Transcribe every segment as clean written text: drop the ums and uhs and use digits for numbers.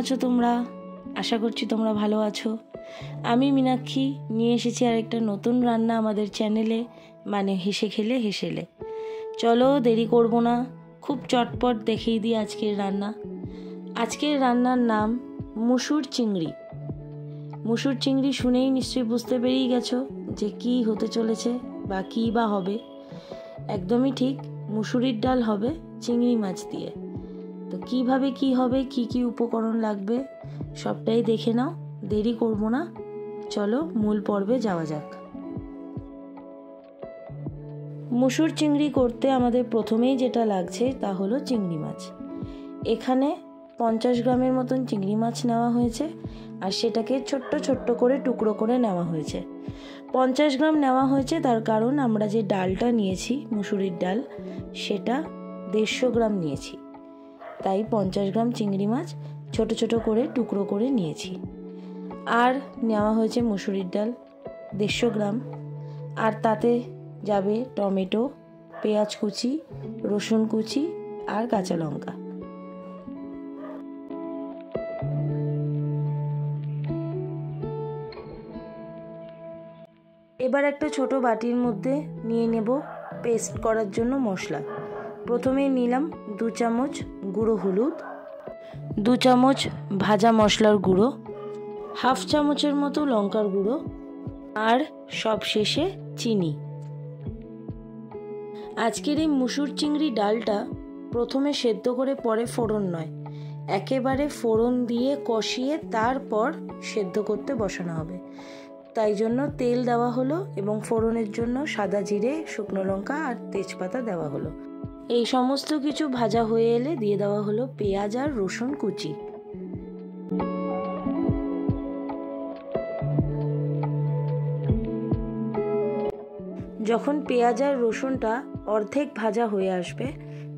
আছো তোমরা? আশা করছি তোমরা ভালো আছো। আমি মীনাক্ষী নিয়ে এসেছি আরেকটা নতুন রান্না আমাদের চ্যানেলে, মানে হেসে খেলে হেসেলে। চলো দেরি করব না, খুব চটপট দেখিয়ে দিই আজকের রান্না। আজকের রান্নার নাম মুসুর চিংড়ি। মুসুর চিংড়ি শুনেই নিশ্চয়ই বুঝতে পেরেই গেছো যে কি হতে চলেছে বা কী বা হবে। একদমই ঠিক, মুসুরির ডাল হবে চিংড়ি মাছ দিয়ে। তো কিভাবে কি হবে, কি কি উপকরণ লাগবে সবটাই দেখে নাও, দেরি করব না, চলো মূল পর্বে যাওয়া যাক। মুসুর চিংড়ি করতে আমাদের প্রথমেই যেটা লাগছে তা হলো চিংড়ি মাছ। এখানে 50 গ্রামের মতন চিংড়ি মাছ নেওয়া হয়েছে, আর সেটাকে ছোট্ট ছোট্ট করে টুকরো করে নেওয়া হয়েছে। 50 গ্রাম নেওয়া হয়েছে তার কারণ আমরা যে ডালটা নিয়েছি মুসুরির ডাল, সেটা 150 গ্রাম নিয়েছি, তাই 50 গ্রাম চিংড়ি মাছ ছোট ছোট করে টুকরো করে নিয়েছি। আর নেওয়া হয়েছে মুসুরির ডাল 150 গ্রাম, আর তাতে যাবে টমেটো, পেঁয়াজ কুচি, রসুন কুচি আর কাঁচা লঙ্কা। এবার একটা ছোট বাটির মধ্যে নিয়ে নেব পেস্ট করার জন্য মশলা। প্রথমে নিলাম 2 চামচ গুঁড়ো হলুদ, 2 চামচ ভাজা মশলার গুঁড়ো, 1/2 চামচের মতো লঙ্কার গুঁড়ো, আর সব শেষে চিনি। আজকের এই মুসুর চিংড়ি ডালটা প্রথমে সেদ্ধ করে পরে ফোড়ন নয়, একেবারে ফোড়ন দিয়ে কষিয়ে তারপর সেদ্ধ করতে বসানো হবে। তাই জন্য তেল দেওয়া হলো এবং ফোড়নের জন্য সাদা জিরে, শুকনো লঙ্কা আর তেজপাতা দেওয়া হলো। এই সমস্ত কিছু ভাজা হয়ে এলে দিয়ে দেওয়া হলো পেঁয়াজ আর রসুন কুচি। যখন পেঁয়াজ আর রসুনটা অর্ধেক ভাজা হয়ে আসবে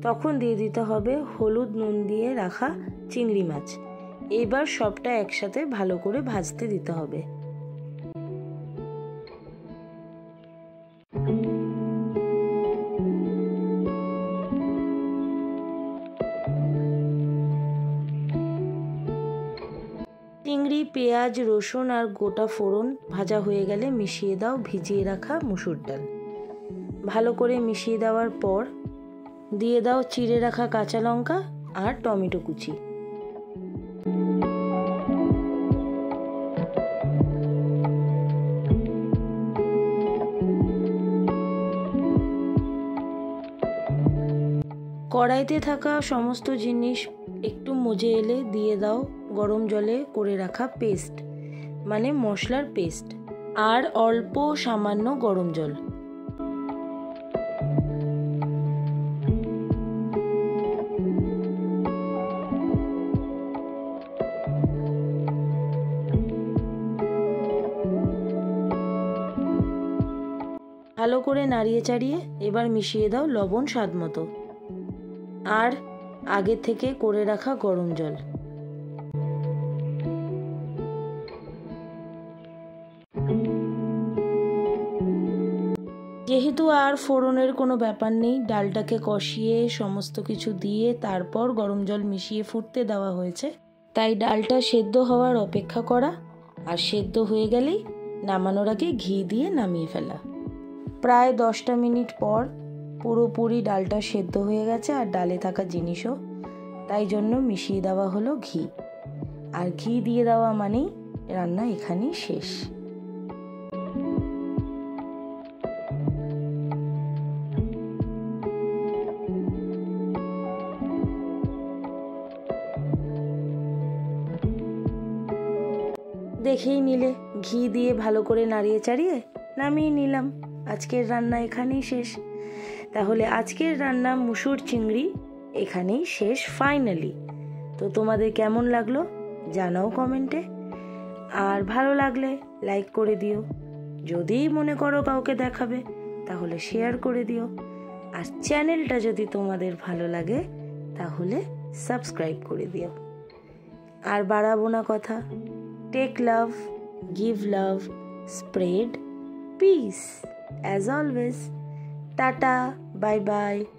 তখন দিয়ে দিতে হবে হলুদ নুন দিয়ে রাখা চিংড়ি মাছ। এবার সবটা একসাথে ভালো করে ভাজতে দিতে হবে। চিংড়ি, পেঁয়াজ, রসুন আর গোটা ফোড়ন ভাজা হয়ে গেলে মিশিয়ে দাও ভিজিয়ে রাখা মুসুর ডাল। ভালো করে মিশিয়ে দেওয়ার পর দিয়ে দাও চিড়ে রাখা কাঁচা লঙ্কা আর টমেটো কুচি। কড়াইতে থাকা সমস্ত জিনিস একটু মজে এলে দিয়ে দাও গরম জলে করে রাখা পেস্ট, মানে মশলার পেস্ট, আর অল্প সামান্য গরম জল। ভালো করে নাড়িয়ে চাড়িয়ে এবার মিশিয়ে দাও লবণ স্বাদ মতো আর আগে থেকে করে রাখা গরম জল। যেহেতু আর ফোড়নের কোনো ব্যাপার নেই, ডালটাকে কষিয়ে সমস্ত কিছু দিয়ে তারপর গরম জল মিশিয়ে ফুটতে দেওয়া হয়েছে, তাই ডালটা সেদ্ধ হওয়ার অপেক্ষা করা, আর সেদ্ধ হয়ে গেলেই নামানোর আগে ঘি দিয়ে নামিয়ে ফেলা। প্রায় 10টা মিনিট পর পুরোপুরি ডালটা সেদ্ধ হয়ে গেছে আর ডালে থাকা জিনিসও, তাই জন্য মিশিয়ে দেওয়া হলো ঘি। আর ঘি দিয়ে দেওয়া মানেই রান্না এখানেই শেষ। দেখেই নিলে ঘি দিয়ে ভালো করে নাড়িয়ে চাড়িয়ে নামিয়ে নিলাম। আজকের রান্না এখানেই শেষ। তাহলে আজকের রান্না মুসুর চিংড়ি এখানেই শেষ ফাইনালি। তো তোমাদের কেমন লাগলো জানাও কমেন্টে, আর ভালো লাগলে লাইক করে দিও। যদি মনে করো কাউকে দেখাবে তাহলে শেয়ার করে দিও, আর চ্যানেলটা যদি তোমাদের ভালো লাগে তাহলে সাবস্ক্রাইব করে দিও। আর বাড়াবো না কথা, take love, give love, spread peace as always. Tata, bye bye.